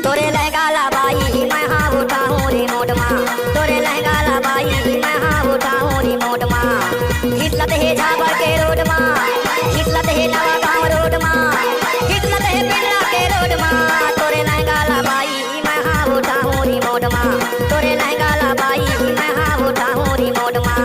तोरे लहंगा ला बाई मैं हाँ उठाऊं रिमोट माँ तोरे लहंगा ला बाई मैं हाँ उठाऊं रिमोट माँ हिटलत है झाबर के रोड माँ हिटलत है नवा गाँव रोड माँ हिटलत है पिंडरा के रोड माँ तोरे लहंगा ला बाई मैं हाँ उठाऊं रिमोट माँ तोरे लहंगा ला बाई मैं हाँ उठाऊं रिमोट माँ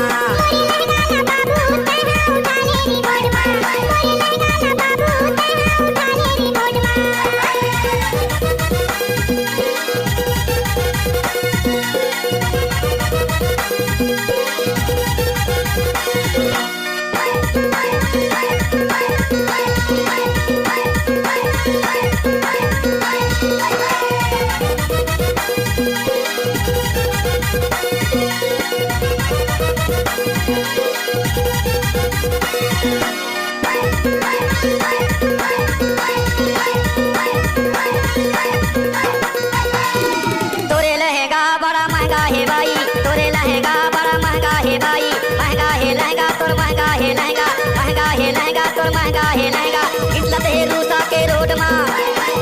तोरे लहंगा बड़ा महंगा है भाई तोरे लहंगा बड़ा महंगा है भाई महंगा है लहंगा तोर महंगा है लहंगा महंगा है लहंगा तोर महंगा है लहंगा हिटलत है रूसा के रोड माँ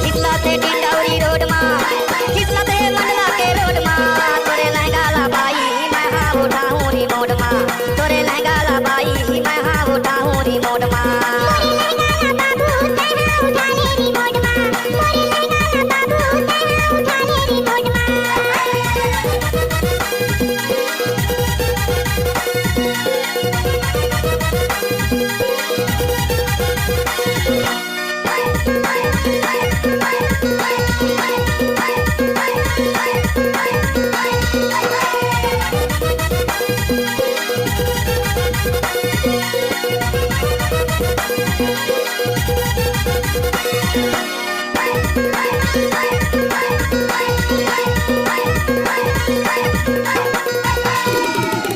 हिटलत है टिंडौरी रोड माँ हिटलत है मंडला के रोड माँ तोरे लहंगा ला बाई मैं हाँ उठाऊं रिमोट माँ तोरे लहंगा ला बाई मैं हाँ उठाऊं रिमोट माँ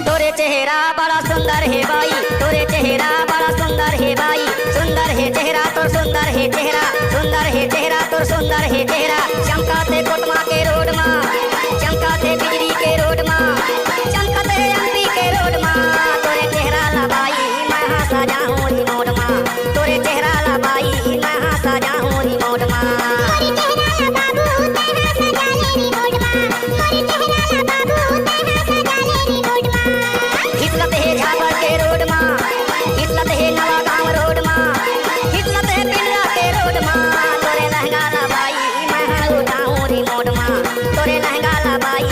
तोरे चेहरा बड़ा सुंदर है भाई तोरे चेहरा बड़ा सुंदर है भाई सुंदर है चेहरा तो सुंदर है चेहरा सुंदर है चेहरा तो सुंदर है चेहरा चमकाते कोटमा के रोड माँ चमकाते बिजली के रोड माँ चमकाते एमपी के रोड माँ तोरे चेहरा ला बाई मैं हाँ सजाऊं रिमोट माँ तोरे चेहरा ला बाई मैं हाँ सजाऊं रिमोट माँ हिटलत है झाबर के रोड माँ हिटलत है नवा गाँव रोड माँ हिटलत है पिंडरा के रोड माँ तोरे लहंगा ला बाई मैं हाँ उठाऊं रिमोट माँ तोरे लहंगा ला बाई